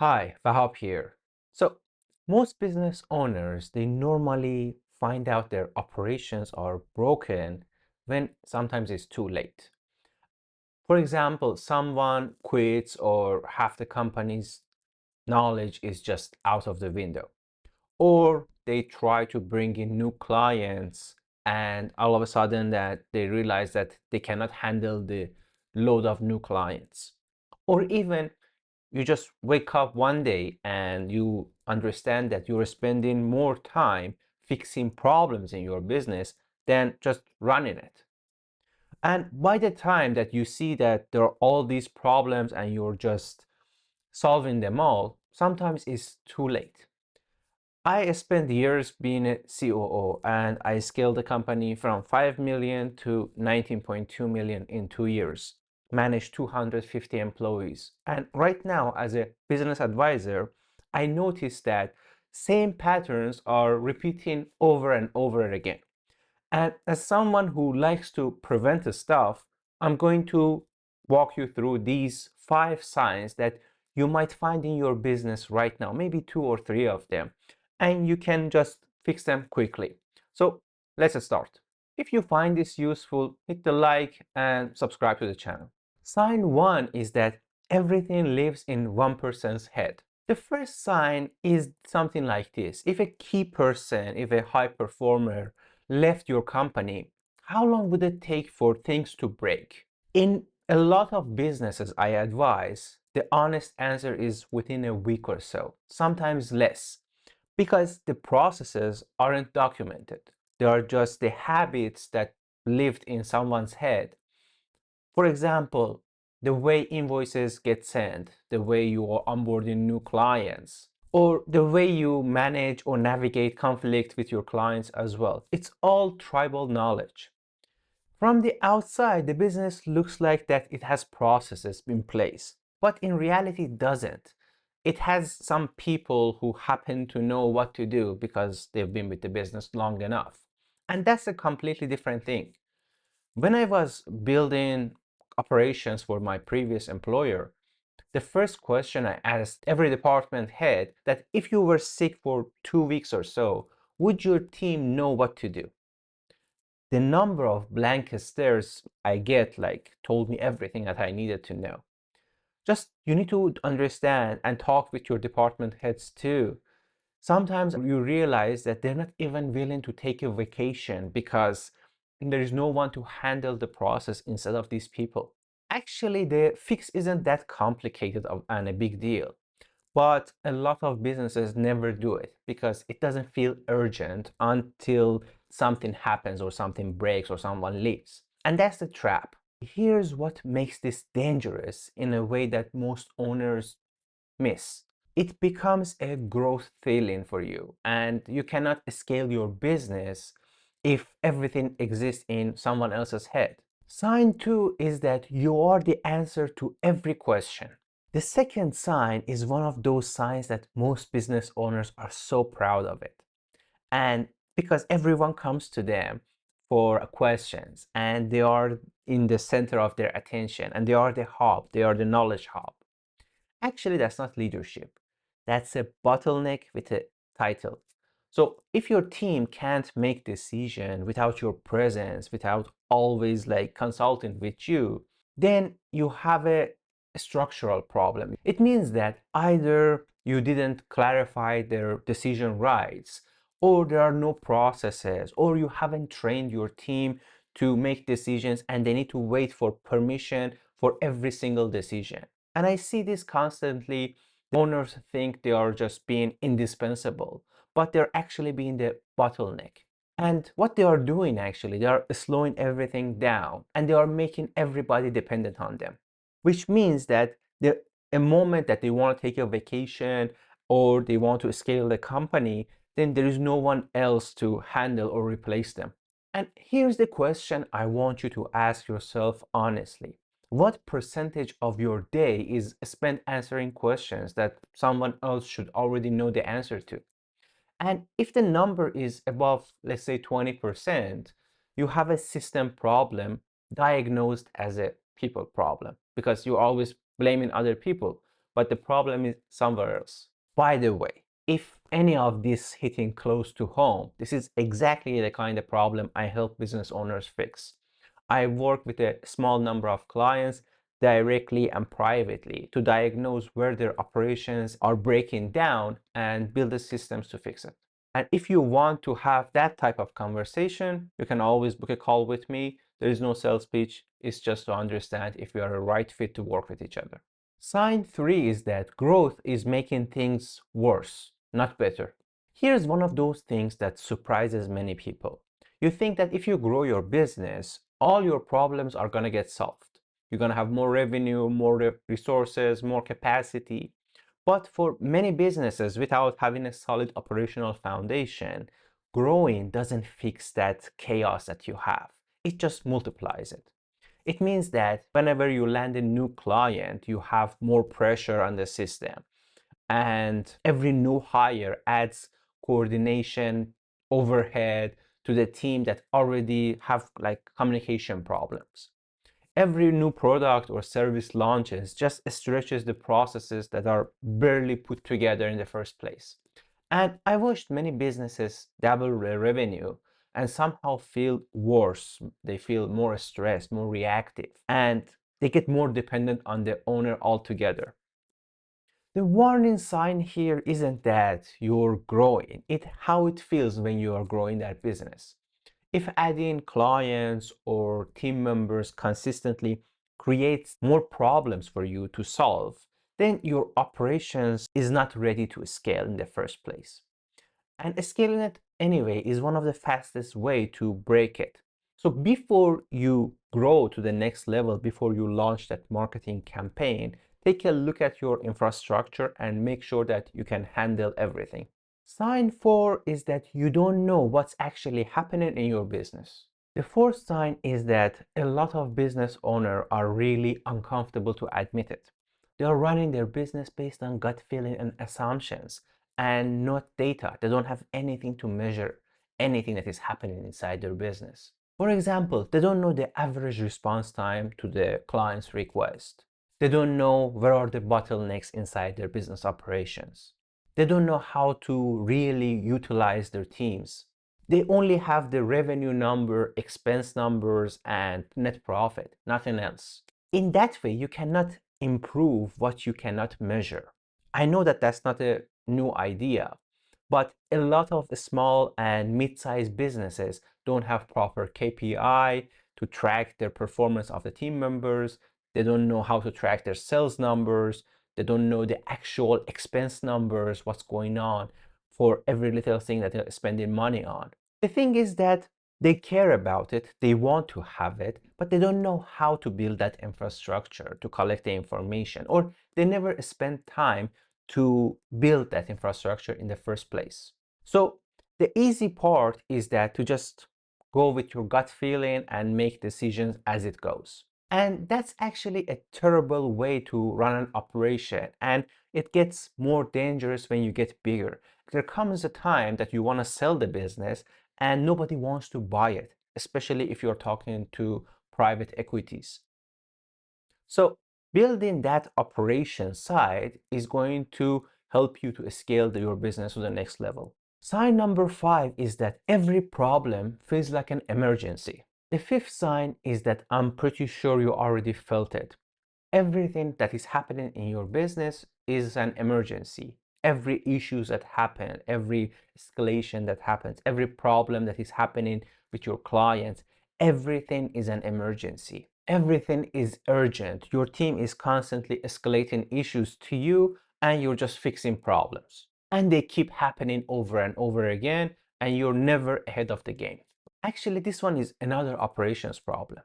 Hi, Vahab here. So, most business owners, they normally find out their operations are broken when sometimes it's too late. For example, someone quits or half the company's knowledge is just out of the window. Or they try to bring in new clients and all of a sudden that they realize that they cannot handle the load of new clients. Or even you just wake up one day and you understand that you're spending more time fixing problems in your business than just running it. And by the time that you see that there are all these problems and you're just solving them all, sometimes it's too late. I spent years being a COO and I scaled the company from 5 million to 19.2 million in 2 years, managed 250 employees. And right now, as a business advisor, I noticed that same patterns are repeating over and over again. And as someone who likes to prevent the stuff, I'm going to walk you through these 5 signs that you might find in your business right now, maybe 2 or 3 of them, and you can just fix them quickly. So let's start. If you find this useful, hit the like and subscribe to the channel. Sign 1 is that everything lives in one person's head. The first sign is something like this. If a key person, if a high performer left your company, how long would it take for things to break? In a lot of businesses I advise, the honest answer is within a week or so, sometimes less, because the processes aren't documented. They are just the habits that lived in someone's head. For example, the way invoices get sent, the way you are onboarding new clients, or the way you manage or navigate conflict with your clients as well. It's all tribal knowledge. From the outside, the business looks like that it has processes in place, but in reality it doesn't. It has some people who happen to know what to do because they've been with the business long enough. And that's a completely different thing. When I was building operations for my previous employer, the first question I asked every department head that if you were sick for 2 weeks or so, would your team know what to do? The number of blank stares I get like told me everything that I needed to know. Just you need to understand and talk with your department heads too. Sometimes you realize that they're not even willing to take a vacation because there is no one to handle the process instead of these people. Actually, the fix isn't that complicated and a big deal, but a lot of businesses never do it because it doesn't feel urgent until something happens or something breaks or someone leaves. And that's the trap. Here's what makes this dangerous in a way that most owners miss. It becomes a growth ceiling for you, and you cannot scale your business if everything exists in someone else's head. Sign 2 is that you are the answer to every question. The second sign is one of those signs that most business owners are so proud of it. And because everyone comes to them for questions and they are in the center of their attention and they are the hub, they are the knowledge hub. Actually, that's not leadership. That's a bottleneck with a title. So if your team can't make decision without your presence, without always like consulting with you, then you have a structural problem. It means that either you didn't clarify their decision rights, or there are no processes, or you haven't trained your team to make decisions and they need to wait for permission for every single decision. And I see this constantly. Owners think they are just being indispensable, but they're actually being the bottleneck. And what they are doing actually, they are slowing everything down and they are making everybody dependent on them, which means that the a moment that they want to take a vacation or they want to scale the company, then there is no one else to handle or replace them. And here's the question I want you to ask yourself honestly. What percentage of your day is spent answering questions that someone else should already know the answer to? And if the number is above, let's say 20%, you have a system problem diagnosed as a people problem because you're always blaming other people. but the problem is somewhere else. By the way, if any of this hitting close to home, this is exactly the kind of problem I help business owners fix. I work with a small number of clients directly and privately to diagnose where their operations are breaking down and build the systems to fix it. And if you want to have that type of conversation, you can always book a call with me. There is no sales pitch. It's just to understand if we are a right fit to work with each other. Sign 3 is that growth is making things worse, not better. Here's one of those things that surprises many people. You think that if you grow your business, all your problems are going to get solved. You're going to have more revenue, more resources, more capacity. But for many businesses, without having a solid operational foundation, growing doesn't fix that chaos that you have. It just multiplies it. It means that whenever you land a new client, you have more pressure on the system. And every new hire adds coordination, overhead to the team that already have like communication problems. Every new product or service launches just stretches the processes that are barely put together in the first place. And I watched many businesses double their revenue and somehow feel worse. They feel more stressed, more reactive, and they get more dependent on the owner altogether. The warning sign here isn't that you're growing, it's how it feels when you are growing that business. If adding clients or team members consistently creates more problems for you to solve, then your operations is not ready to scale in the first place. And scaling it anyway is one of the fastest way to break it. So before you grow to the next level, before you launch that marketing campaign, take a look at your infrastructure and make sure that you can handle everything. Sign 4 is that you don't know what's actually happening in your business. The fourth sign is that a lot of business owners are really uncomfortable to admit it. They are running their business based on gut feeling and assumptions and not data. They don't have anything to measure anything that is happening inside their business. For example, they don't know the average response time to the client's request. They don't know where are the bottlenecks inside their business operations. They don't know how to really utilize their teams. They only have the revenue number, expense numbers, and net profit, nothing else. In that way, you cannot improve what you cannot measure. I know that that's not a new idea, but a lot of the small and mid-sized businesses don't have proper KPI to track their performance of the team members. They don't know how to track their sales numbers. They don't know the actual expense numbers, what's going on for every little thing that they're spending money on. The thing is that they care about it, they want to have it, but they don't know how to build that infrastructure to collect the information, or they never spend time to build that infrastructure in the first place. So the easy part is that to just go with your gut feeling and make decisions as it goes. And that's actually a terrible way to run an operation. And it gets more dangerous when you get bigger. There comes a time that you want to sell the business and nobody wants to buy it, especially if you're talking to private equities. So building that operation side is going to help you to scale your business to the next level. Sign number 5 is that every problem feels like an emergency. The fifth sign is that I'm pretty sure you already felt it. Everything that is happening in your business is an emergency. Every issue that happens, every escalation that happens, every problem that is happening with your clients, everything is an emergency. Everything is urgent. Your team is constantly escalating issues to you and you're just fixing problems. And they keep happening over and over again and you're never ahead of the game. Actually, this one is another operations problem.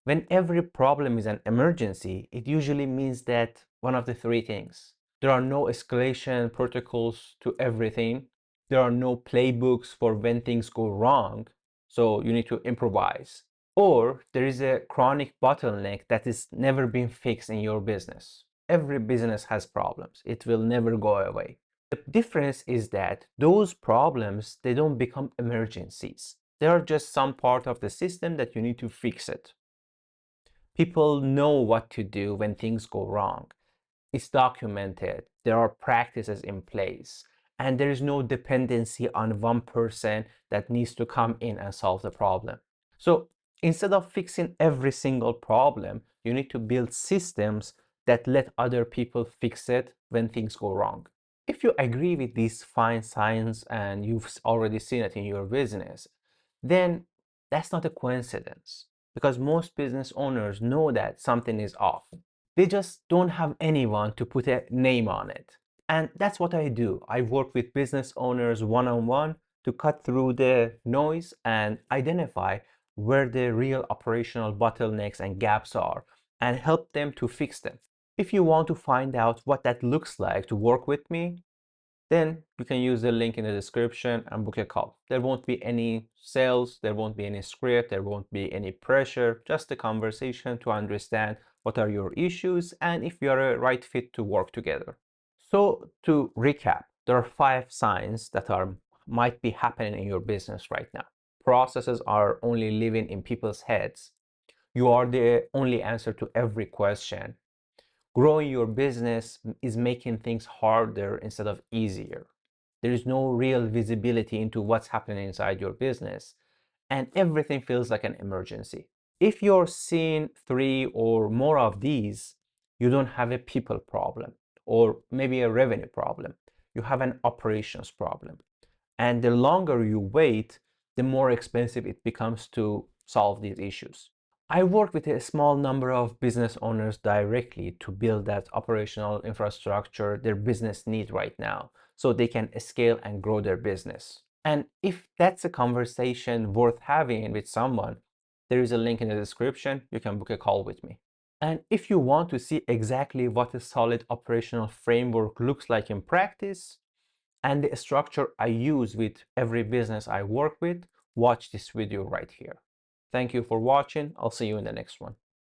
When every problem is an emergency, it usually means that one of the three things. There are no escalation protocols to everything. There are no playbooks for when things go wrong, so you need to improvise. Or there is a chronic bottleneck that is never been fixed in your business. Every business has problems. It will never go away. The difference is that those problems, they don't become emergencies. They are just some part of the system that you need to fix it. People know what to do when things go wrong. It's documented, there are practices in place, and there is no dependency on one person that needs to come in and solve the problem. So instead of fixing every single problem, you need to build systems that let other people fix it when things go wrong. If you agree with these fine signs and you've already seen it in your business, then that's not a coincidence because most business owners know that something is off. They just don't have anyone to put a name on it. And that's what I do. I work with business owners one on one to cut through the noise and identify where the real operational bottlenecks and gaps are and help them to fix them. If you want to find out what that looks like to work with me, then you can use the link in the description and book a call. There won't be any sales, there won't be any script, there won't be any pressure, just a conversation to understand what are your issues and if you are a right fit to work together. So to recap, there are 5 signs that might be happening in your business right now. Processes are only living in people's heads. You are the only answer to every question. Growing your business is making things harder instead of easier. There is no real visibility into what's happening inside your business, and everything feels like an emergency. If you're seeing 3 or more of these, you don't have a people problem or maybe a revenue problem. You have an operations problem. And the longer you wait, the more expensive it becomes to solve these issues. I work with a small number of business owners directly to build that operational infrastructure their business needs right now so they can scale and grow their business. And if that's a conversation worth having with someone, there is a link in the description. You can book a call with me. And if you want to see exactly what a solid operational framework looks like in practice and the structure I use with every business I work with, watch this video right here. Thank you for watching. I'll see you in the next one.